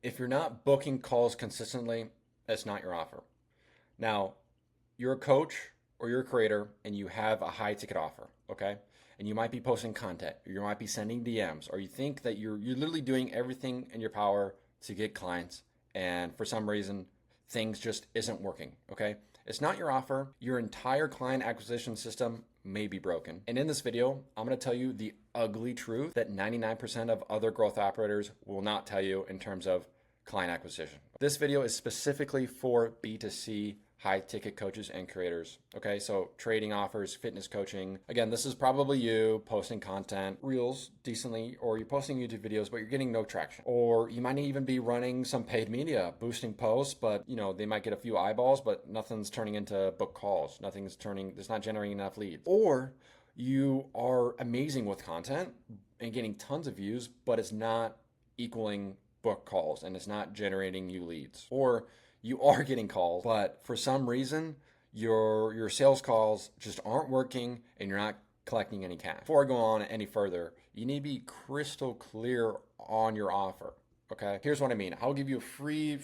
If you're not booking calls consistently, that's not your offer. Now, you're a coach or you're a creator and you have a high ticket offer, okay? And you might be posting content, or you might be sending DMs, or you think that you're literally doing everything in your power to get clients, and for some reason things just isn't working, okay? It's not your offer. Your entire client acquisition system may be broken. And in this video, I'm going to tell you the ugly truth that 99% of other growth operators will not tell you in terms of client acquisition. This video is specifically for B2C high ticket coaches and creators. Okay, so trading offers, fitness coaching. Again, this is probably you posting content, reels decently, or you're posting YouTube videos, but you're getting no traction. Or you might even be running some paid media, boosting posts, but they might get a few eyeballs, but nothing's turning into book calls. It's not generating enough leads. Or you are amazing with content and getting tons of views, but it's not equaling book calls and it's not generating you leads. Or you are getting calls, but for some reason, your sales calls just aren't working and you're not collecting any cash. Before I go on any further, you need to be crystal clear on your offer. Okay, here's what I mean. I'll give you a free,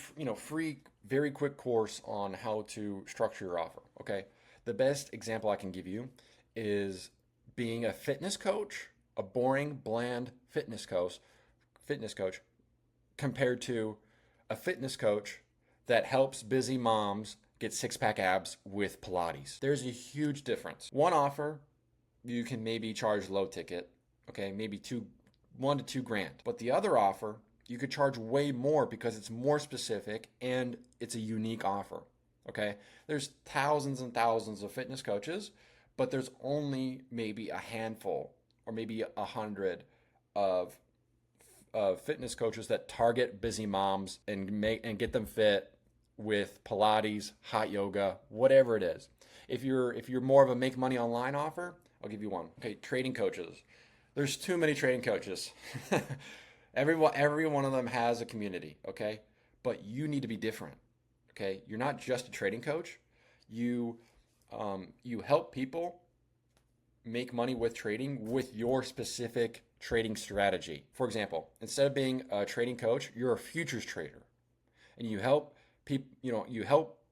very quick course on how to structure your offer. Okay, the best example I can give you is being a fitness coach, a boring, bland fitness coach, compared to a fitness coach that helps busy moms get six-pack abs with Pilates. There's a huge difference. One offer, you can maybe charge low ticket, okay, maybe $1 to $2 grand. But the other offer, you could charge way more because it's more specific and it's a unique offer, okay? There's thousands and thousands of fitness coaches, but there's only maybe a handful or maybe 100 of fitness coaches that target busy moms and get them fit with Pilates, hot yoga, whatever it is. If you're more of a make money online offer, I'll give you one. Okay, trading coaches. There's too many trading coaches. Every one of them has a community, okay? But you need to be different, okay? You're not just a trading coach. You help people make money with trading with your specific trading strategy. For example, instead of being a trading coach, you're a futures trader, and you help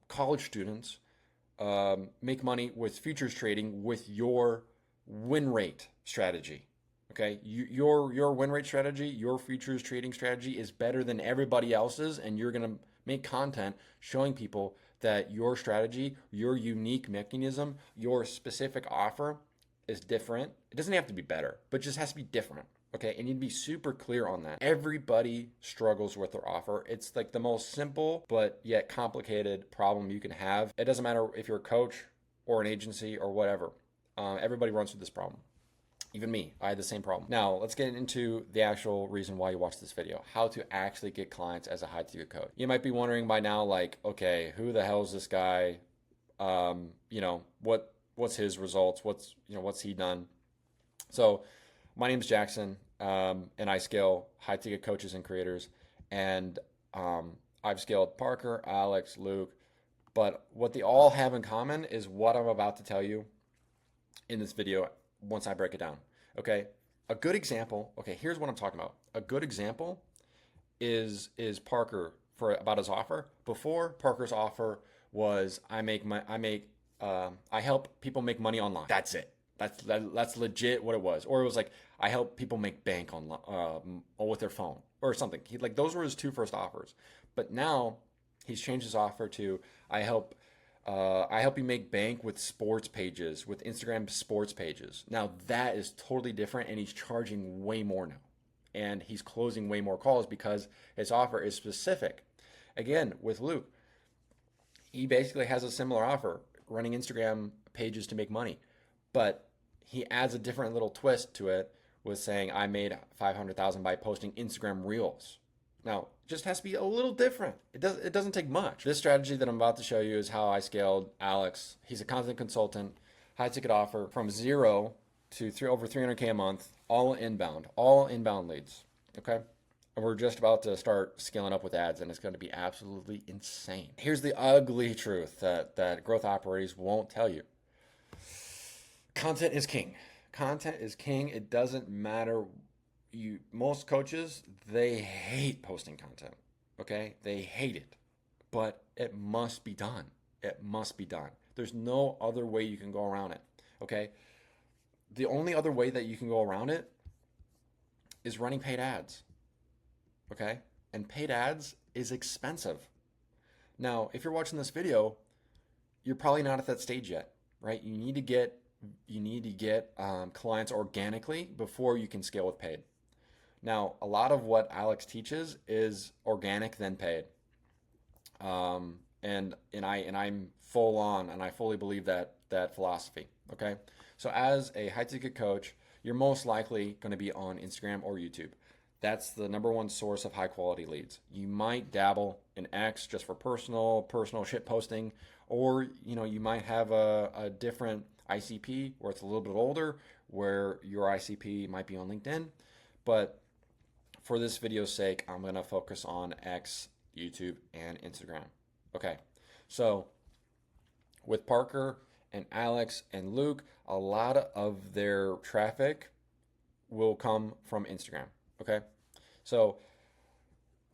college students make money with futures trading with your win rate strategy. Okay, your win rate strategy, your futures trading strategy is better than everybody else's, and you're gonna make content showing people that your strategy, your unique mechanism, your specific offer is different. It doesn't have to be better, but just has to be different. Okay, and you'd be super clear on that. Everybody struggles with their offer. It's like the most simple but yet complicated problem you can have. It doesn't matter if you're a coach or an agency or whatever. Everybody runs through this problem. Even me, I had the same problem. Now, let's get into the actual reason why you watch this video. How to actually get clients as a high ticket coach. You might be wondering by now, like, okay, who the hell is this guy? What's his results? What's he done? So my name is Jackson, and I scale high ticket coaches and creators. And I've scaled Parker, Alex, Luke. But what they all have in common is what I'm about to tell you in this video once I break it down. Okay, a good example. Okay, here's what I'm talking about. A good example is Parker about his offer. Before, Parker's offer was I help people make money online. That's it. That's legit what it was. Or it was like I help people make bank online with their phone or something. Those were his two first offers. But now he's changed his offer to I help you make bank with sports pages, with Instagram sports pages. Now that is totally different, and he's charging way more now, and he's closing way more calls because his offer is specific. Again, with Luke, he basically has a similar offer, running Instagram pages to make money, but he adds a different little twist to it with saying I made $500,000 by posting Instagram reels. Now, it just has to be a little different. It doesn't take much. This strategy that I'm about to show you is how I scaled Alex. He's a content consultant, high ticket offer from 0 to over 300K a month, all inbound leads. Okay. And we're just about to start scaling up with ads, and it's going to be absolutely insane. Here's the ugly truth that growth operators won't tell you. Content is king. Content is king. It doesn't matter. Most coaches, they hate posting content. Okay? They hate it, but it must be done. It must be done. There's no other way you can go around it. Okay? The only other way that you can go around it is running paid ads. Okay? And paid ads is expensive. Now, if you're watching this video, you're probably not at that stage yet, right? You need to get clients organically before you can scale with paid. Now, a lot of what Alex teaches is organic then paid, and I'm full on, and I fully believe that philosophy. Okay, so as a high ticket coach, you're most likely going to be on Instagram or YouTube. That's the number one source of high quality leads. You might dabble in X just for personal shit posting, or you might have a different ICP where it's a little bit older, where your ICP might be on LinkedIn. But for this video's sake, I'm gonna focus on X, YouTube, and Instagram. Okay, so with Parker and Alex and Luke, a lot of their traffic will come from Instagram. Okay, so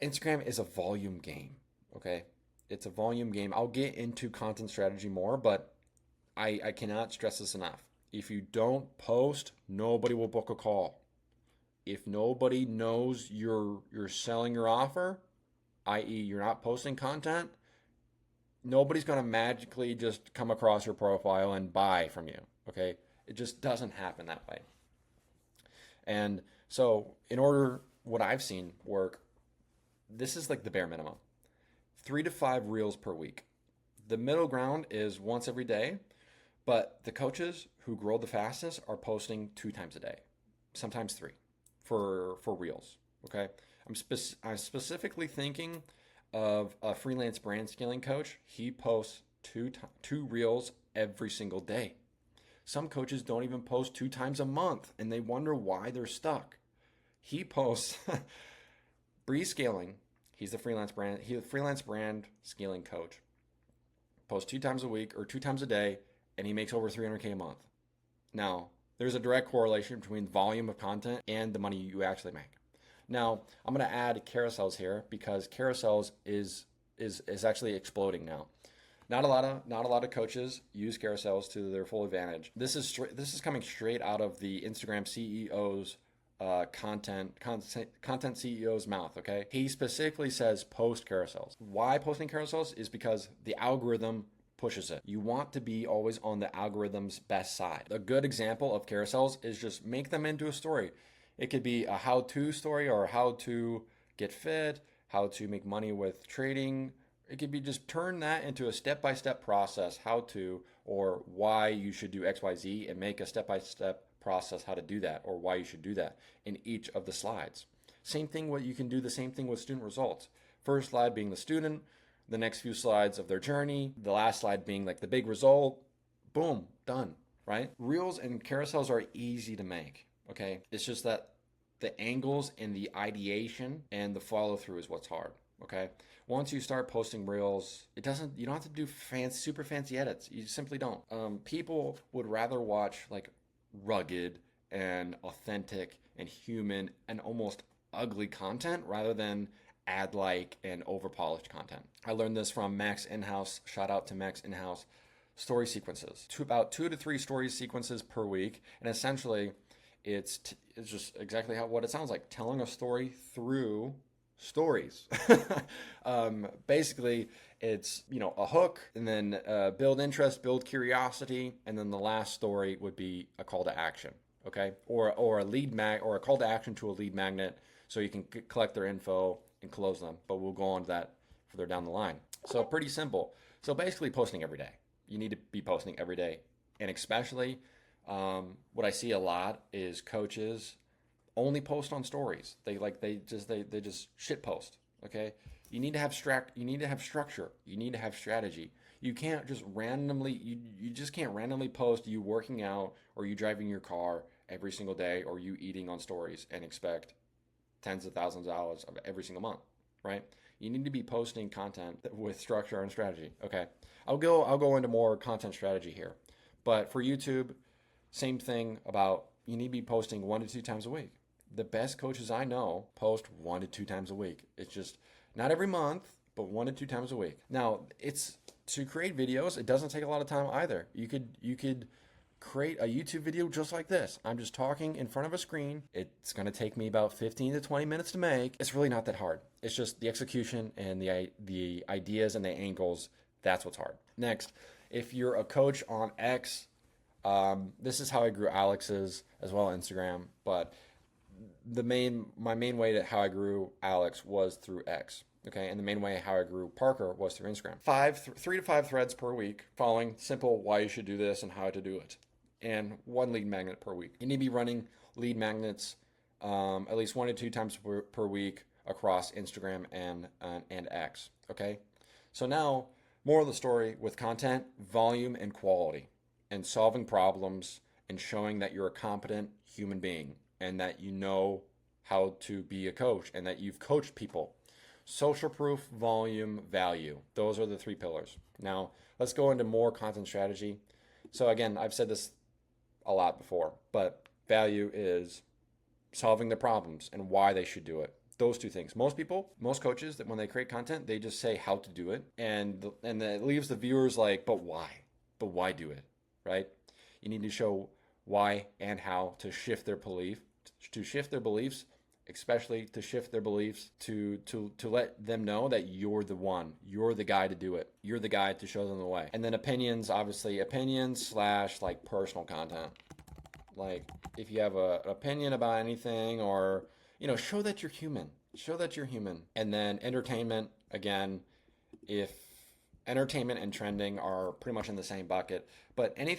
Instagram is a volume game. Okay, it's a volume game. I'll get into content strategy more, but I cannot stress this enough. If you don't post, nobody will book a call. If nobody knows you're selling your offer, i.e. you're not posting content, nobody's going to magically just come across your profile and buy from you. Okay, it just doesn't happen that way. And so what I've seen work, this is like the bare minimum. 3 to 5 reels per week. The middle ground is once every day, but the coaches who grow the fastest are posting 2 times a day, sometimes 3 for reels. Okay, I'm specifically thinking of a freelance brand scaling coach. He posts two reels every single day. Some coaches don't even post 2 times a month, and they wonder why they're stuck. He posts Bree Scaling. He's a freelance brand scaling coach. Posts 2 times a week or 2 times a day, and he makes over $300K a month. Now, there's a direct correlation between volume of content and the money you actually make. Now, I'm going to add carousels here because carousels is actually exploding now. Not a lot of coaches use carousels to their full advantage. This is coming straight out of the Instagram CEO's content CEO's mouth. Okay, he specifically says post carousels. Why posting carousels is because the algorithm pushes it. You want to be always on the algorithm's best side. A good example of carousels is just make them into a story. It could be a how-to story or how to get fit, how to make money with trading. It could be just turn that into a step-by-step process, how to, or why you should do XYZ, and make a step-by-step process how to do that or why you should do that in each of the slides. You can do the same thing with student results. First slide being the student, the next few slides of their journey, the last slide being like the big result. Boom, done, right? Reels and carousels are easy to make, okay? It's just that the angles and the ideation and the follow through is what's hard, okay? Once you start posting reels, you don't have to do super fancy edits. You simply don't. People would rather watch like rugged and authentic and human and almost ugly content rather than ad-like and over-polished content. I learned this from Max Inhouse. Shout out to Max Inhouse. Story sequences. About 2 to 3 story sequences per week, and essentially, it's just exactly what it sounds like: telling a story through stories. Basically, it's a hook, and then build interest, build curiosity, and then the last story would be a call to action. Okay, or a call to action to a lead magnet, so you can collect their info and close them, but we'll go on to that further down the line. So pretty simple. So basically posting every day. You need to be posting every day. And especially what I see a lot is coaches only post on stories. They just shit post. Okay? You need to have structure. You need to have strategy. You can't just randomly you just can't randomly post you working out or you driving your car every single day or you eating on stories and expect tens of thousands of dollars of every single month, right? You need to be posting content with structure and strategy. Okay, I'll go into more content strategy here, but for YouTube, same thing about you need to be posting 1 to 2 times a week. The best coaches I know post 1 to 2 times a week. It's just Not every month, but 1 to 2 times a week. Now, it's to create videos, it doesn't take a lot of time either. You could create a YouTube video just like this. I'm just talking in front of a screen. It's going to take me about 15 to 20 minutes to make. It's really not that hard. It's just the execution and the ideas and the angles. That's what's hard. Next, if you're a coach on X, this is how I grew Alex's as well as Instagram. But my main way to how I grew Alex was through X. Okay, and the main way how I grew Parker was through Instagram. 3 to 5 threads per week, following simple why you should do this and how to do it, and 1 lead magnet per week. You need to be running lead magnets at least 1 to 2 times per week across Instagram and X. Okay, so now more of the story with content, volume, and quality, and solving problems and showing that you're a competent human being and that you know how to be a coach and that you've coached people. Social proof, volume, value. Those are the 3 pillars. Now, let's go into more content strategy. So again, I've said this a lot before, but value is solving the problems and why they should do it. Those 2 things. Most coaches, that when they create content, they just say how to do it, and it leaves the viewers like, but why? But why do it, right? You need to show why and how to shift their beliefs, especially to shift their beliefs to let them know that you're the one, you're the guy to do it, you're the guy to show them the way. And then opinions / like personal content. Like if you have an opinion about anything, or show that you're human. And then entertainment, again, if entertainment and trending are pretty much in the same bucket, but any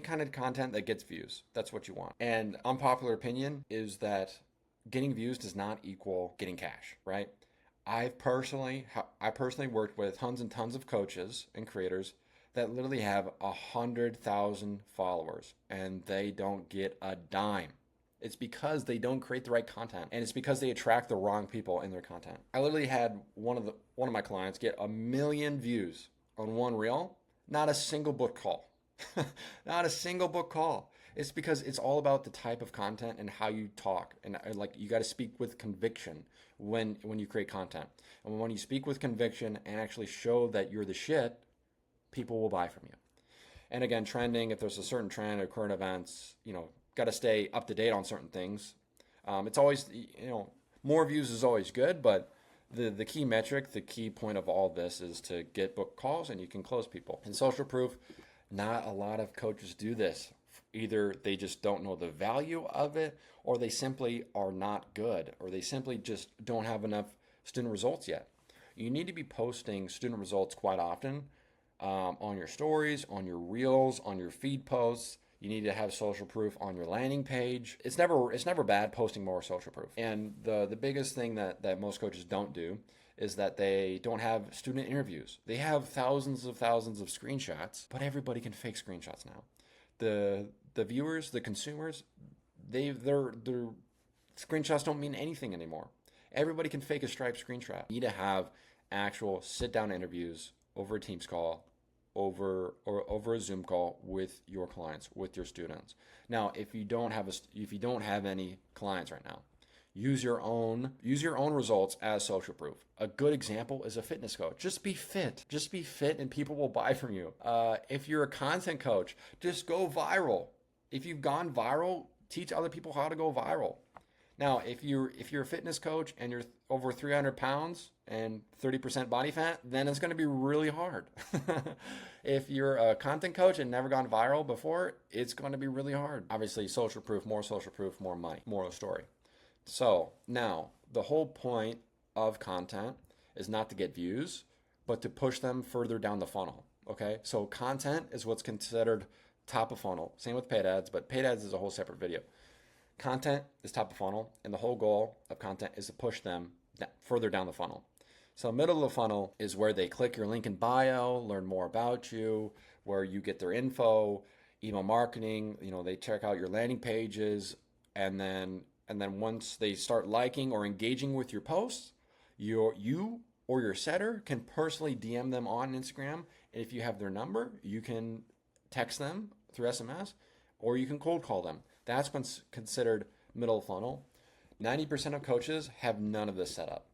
kind of content that gets views, that's what you want. And unpopular opinion is that getting views does not equal getting cash, right? I personally worked with tons and tons of coaches and creators that literally have 100,000 followers and they don't get a dime. It's because they don't create the right content, and it's because they attract the wrong people in their content. I literally had one of my clients get 1 million views on one reel, not a single book call. Not a single book call. It's because it's all about the type of content and how you talk, and like you got to speak with conviction when you create content. And when you speak with conviction and actually show that you're the shit, people will buy from you. And again, trending, if there's a certain trend or current events, got to stay up to date on certain things. It's always, more views is always good, but the key metric, the key point of all this is to get book calls and you can close people. And social proof, not a lot of coaches do this. Either they just don't know the value of it, or they simply are not good, or they simply just don't have enough student results yet. You need to be posting student results quite often on your stories, on your reels, on your feed posts. You need to have social proof on your landing page. It's never bad posting more social proof. And the biggest thing that most coaches don't do is that they don't have student interviews. They have thousands of screenshots, but everybody can fake screenshots now. The viewers, the consumers, their screenshots don't mean anything anymore. Everybody can fake a striped screenshot. You need to have actual sit-down interviews over a Teams call, over a Zoom call with your clients, with your students. Now, if you don't have any clients right now, use your own results as social proof. A good example is a fitness coach. Just be fit, and people will buy from you. If you're a content coach, just go viral. If you've gone viral, teach other people how to go viral. Now, if you're a fitness coach and you're over 300 pounds and 30% body fat, then it's going to be really hard. If you're a content coach and never gone viral before, it's going to be really hard. Obviously, social proof, more money, more of the story. So now, the whole point of content is not to get views, but to push them further down the funnel. Okay, so content is what's considered top of funnel. Same with paid ads, but paid ads is a whole separate video. Content is top of funnel, and the whole goal of content is to push them further down the funnel. So middle of the funnel is where they click your link in bio, learn more about you, where you get their info, email marketing, they check out your landing pages, and then once they start liking or engaging with your posts, you or your setter can personally DM them on Instagram. And if you have their number, you can text them through SMS, or you can cold call them. That's what's considered middle funnel. 90% of coaches have none of this set up.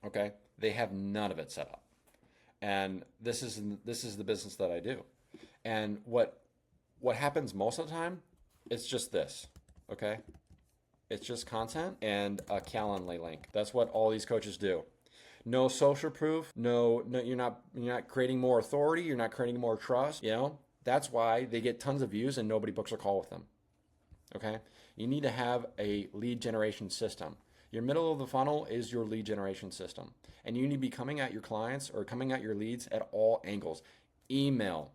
Okay, they have none of it set up, and this is the business that I do. And what happens most of the time, it's just this. Okay, it's just content and a Calendly link. That's what all these coaches do. No social proof. No, you're not creating more authority. You're not creating more trust. You know, that's why they get tons of views and nobody books a call with them. Okay, you need to have a lead generation system. Your middle of the funnel is your lead generation system, and you need to be coming at your clients or coming at your leads at all angles. Email,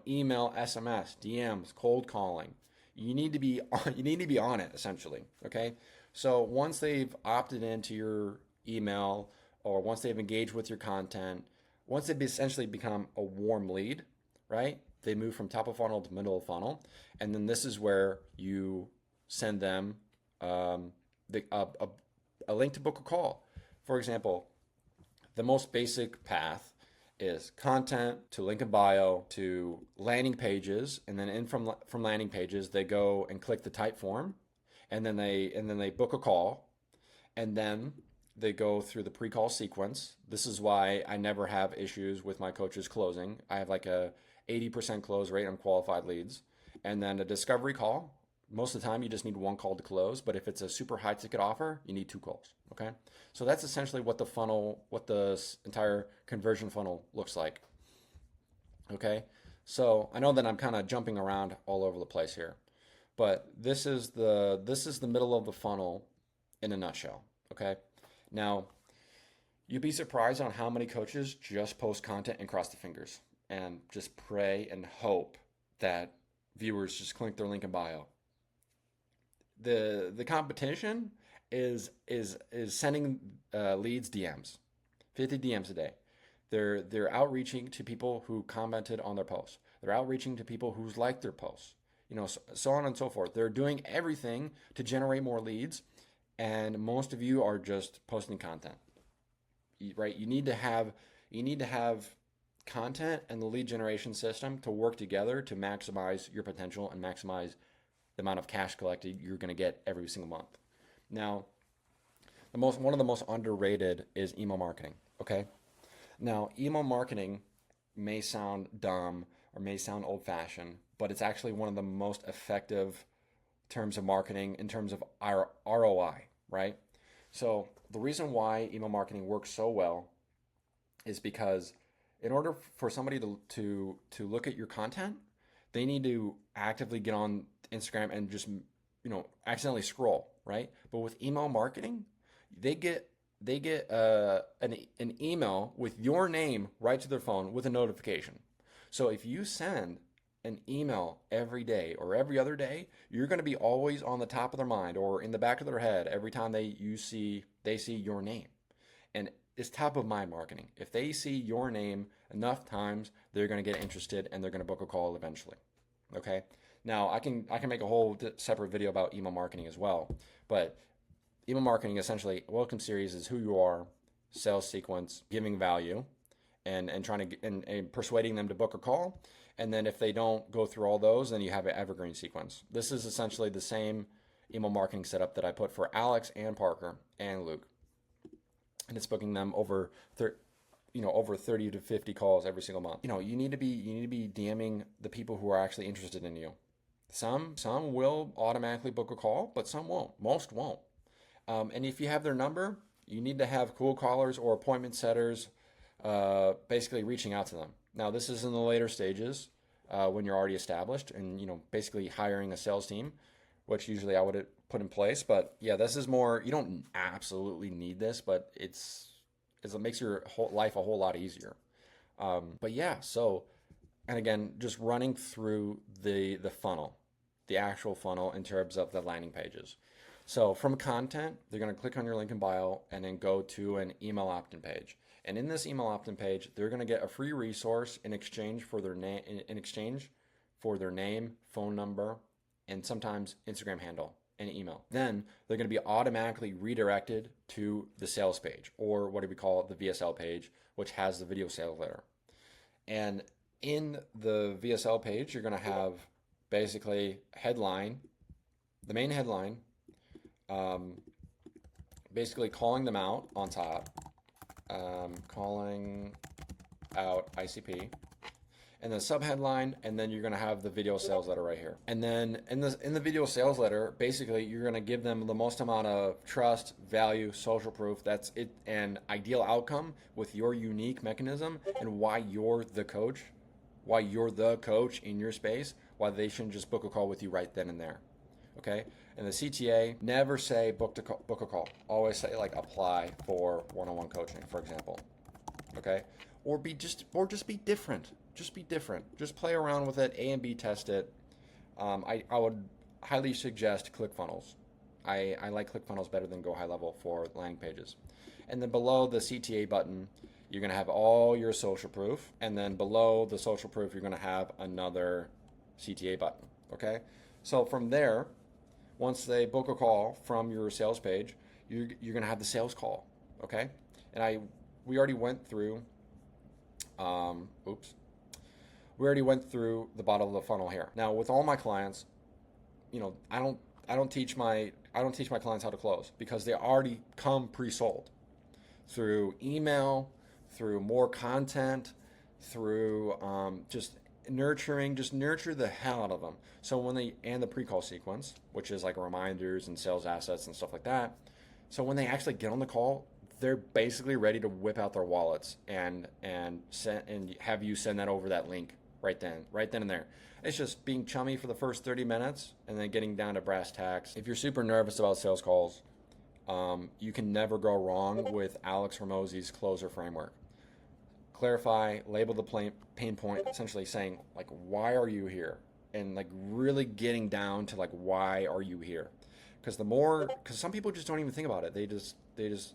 email, SMS, DMs, cold calling. You need to be on it essentially. Okay, so once they've opted into your email or once they've engaged with your content, once they've essentially become a warm lead, right? They move from top of funnel to middle of funnel, and then this is where you send them the, a link to book a call. For example, the most basic path is content to link in bio to landing pages, and then from landing pages they go and click the type form, and then they book a call, and then they go through the pre-call sequence. This is why I never have issues with my coaches closing. I have like a 80% close rate on qualified leads, and then a discovery call. Most of the time, you just need one call to close, but if it's a super high ticket offer, you need two calls. Okay, so that's essentially what the entire conversion funnel looks like. Okay, so I know that I'm kind of jumping around all over the place here, but this is the middle of the funnel in a nutshell. Okay, now you'd be surprised on how many coaches just post content and cross the fingers and just pray and hope that viewers just click their link in bio. The competition is sending leads DMs, 50 DMs a day. They're outreaching to people who commented on their posts. They're outreaching to people who's liked their posts. So on and so forth. They're doing everything to generate more leads, and most of you are just posting content. Right? You need to have content and the lead generation system to work together to maximize your potential and maximize the amount of cash collected you're going to get every single month. Now, one of the most underrated is email marketing. Okay. Now, email marketing may sound dumb or may sound old-fashioned, but it's actually one of the most effective terms of marketing in terms of our ROI, right? So the reason why email marketing works so well is because in order for somebody to look at your content, they need to actively get on Instagram and just accidentally scroll, right? But with email marketing, they get an email with your name right to their phone with a notification. So if you send an email every day or every other day, you're going to be always on the top of their mind or in the back of their head every time they see your name. And it's top of mind marketing. If they see your name enough times, they're going to get interested and they're going to book a call eventually. Okay. Now I can make a whole separate video about email marketing as well, but email marketing essentially, welcome series is who you are, sales sequence, giving value, and trying to and persuading them to book a call. And then if they don't go through all those, then you have an evergreen sequence. This is essentially the same email marketing setup that I put for Alex and Parker and Luke, and it's booking them over 30 to 50 calls every single month. You need to be DMing the people who are actually interested in you. Some will automatically book a call, but some won't. Most won't. And if you have their number, you need to have cold callers or appointment setters basically reaching out to them. Now, this is in the later stages when you're already established and, basically hiring a sales team, which usually I would put in place. But yeah, this is more, you don't absolutely need this, but it makes your whole life a whole lot easier. But yeah, so, and again, just running through the funnel, the actual funnel in terms of the landing pages. So from content, they're going to click on your link in bio and then go to an email opt-in page. And in this email opt-in page, they're going to get a free resource in exchange for their name, phone number, and sometimes Instagram handle and email. Then they're going to be automatically redirected to the sales page, or what do we call it, the VSL page, which has the video sales letter. And in the VSL page, you're going to have basically headline, the main headline, basically calling them out on top, calling out ICP, and the subheadline, and then you're going to have the video sales letter right here. And then in the video sales letter, basically you're going to give them the most amount of trust, value, social proof. That's it, an ideal outcome with your unique mechanism and why you're the coach, in your space, why they shouldn't just book a call with you right then and there. Okay? And the CTA, never say book a call. Always say like apply for one-on-one coaching, for example. Okay? Or just be different. Just be different. Just play around with it, A and B test it. I would highly suggest ClickFunnels. I like ClickFunnels better than Go High Level for landing pages. And then below the CTA button, you're going to have all your social proof. And then below the social proof, you're going to have another CTA button. Okay? So from there, once they book a call from your sales page, you're going to have the sales call. Okay? And we already went through, we already went through the bottom of the funnel here. Now with all my clients, I don't teach my clients how to close because they already come pre-sold through email, through more content, through just nurture the hell out of them. So and the pre-call sequence, which is like reminders and sales assets and stuff like that. So when they actually get on the call, they're basically ready to whip out their wallets and have you send that over that link right then and there. It's just being chummy for the first 30 minutes and then getting down to brass tacks. If you're super nervous about sales calls, you can never go wrong with Alex Hormozi's closer framework. Clarify, label the pain point, essentially saying like, why are you here? And like really getting down to like, why are you here? Because some people just don't even think about it. They just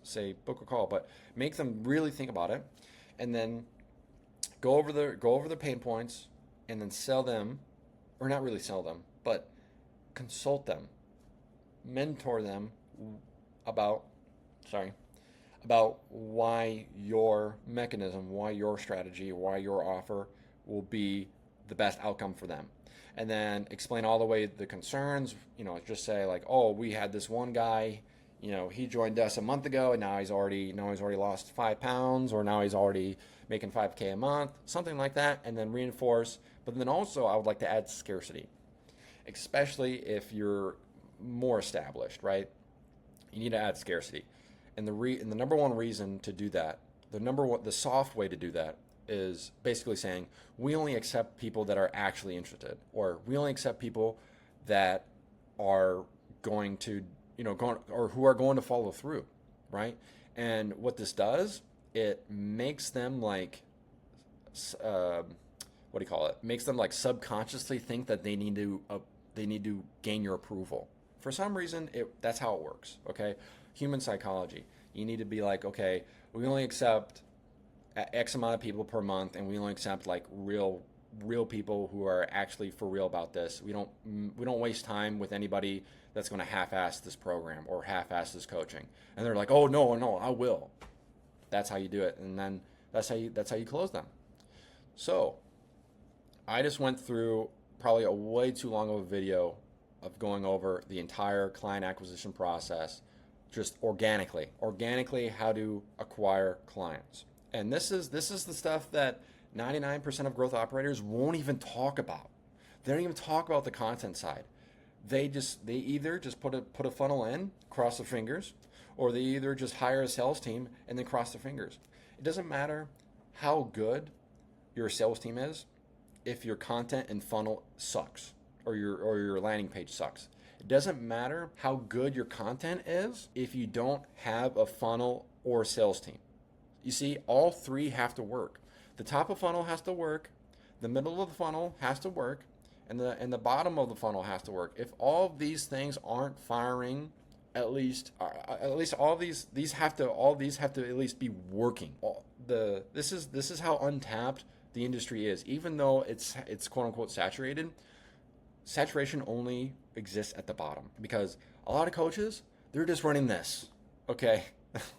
say book a call, but make them really think about it, and then go over the pain points, and then sell them, or not really sell them, but consult them, mentor them about why your mechanism, why your strategy, why your offer will be the best outcome for them. And then explain all the way the concerns, just say like, oh, we had this one guy, he joined us a month ago and now he's already lost 5 pounds, or now he's already making $5K a month, something like that, and then reinforce. But then also I would like to add scarcity, especially if you're more established, right? You need to add scarcity. And the number one reason to do that, the soft way to do that is basically saying we only accept people that are actually interested, or we only accept people that are going to, or who are going to follow through, right? And what this does, it makes them like, makes them like subconsciously think that they need to gain your approval. For some reason, that's how it works. Okay, human psychology. You need to be like, okay, we only accept X amount of people per month, and we only accept like real people who are actually for real about this. We don't waste time with anybody that's going to half-ass this program or half-ass this coaching. And they're like, oh no, I will. That's how you do it, and then that's how you close them. So I just went through probably a way too long of a video of going over the entire client acquisition process, just organically how to acquire clients. And this is the stuff that 99% of growth operators won't even talk about. They don't even talk about the content side. They either just put a funnel in, cross their fingers, or they either just hire a sales team and then cross their fingers. It doesn't matter how good your sales team is if your content and funnel sucks, or your landing page sucks. It doesn't matter how good your content is if you don't have a funnel or a sales team. You see, all three have to work. The top of funnel has to work, the middle of the funnel has to work, and the bottom of the funnel has to work. If all of these things aren't firing, at least all these have to at least be working. This is how untapped the industry is. Even though it's quote unquote saturated, saturation only exists at the bottom, because a lot of coaches, they're just running this. Okay,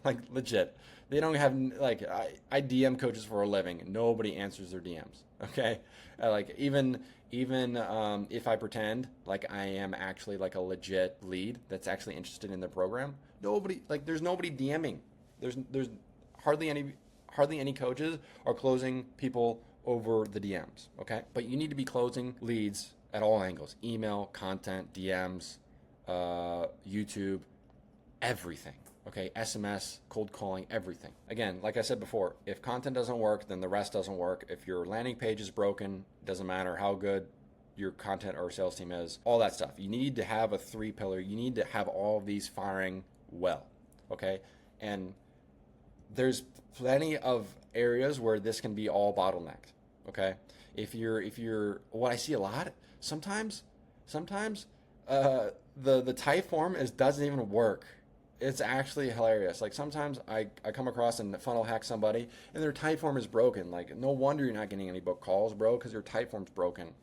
Like legit. They don't have like I DM coaches for a living. Nobody answers their DMs. Okay, like even if I pretend like I am actually like a legit lead that's actually interested in the program, there's nobody DMing. There's hardly any coaches are closing people over the DMs. Okay, but you need to be closing leads at all angles: email, content, DMs, YouTube, everything. Okay, SMS, cold calling, everything. Again, like I said before, if content doesn't work, then the rest doesn't work. If your landing page is broken, doesn't matter how good your content or sales team is, all that stuff. You need to have a 3-pillar. You need to have all of these firing well. Okay, and there's plenty of areas where this can be all bottlenecked. Okay, if you're what I see a lot sometimes the type form doesn't even work. It's actually hilarious. Like sometimes I come across and funnel hack somebody and their type form is broken. Like no wonder you're not getting any book calls, bro, because your type form's broken.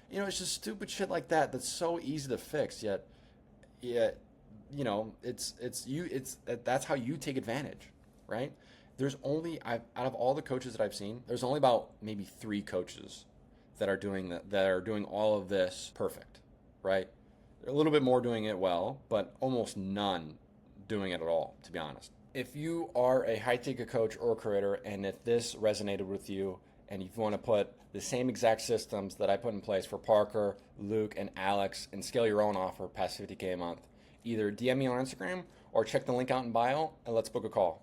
It's just stupid shit like that that's so easy to fix. Yet, that's how you take advantage, right? There's only out of all the coaches that I've seen, there's only about maybe 3 coaches that are doing all of this perfect, right? A little bit more doing it well, but almost none doing it at all, to be honest. If you are a high ticket coach or creator, and if this resonated with you, and if you want to put the same exact systems that I put in place for Parker, Luke, and Alex and scale your own offer past 50K a month, either DM me on Instagram or check the link out in bio and let's book a call.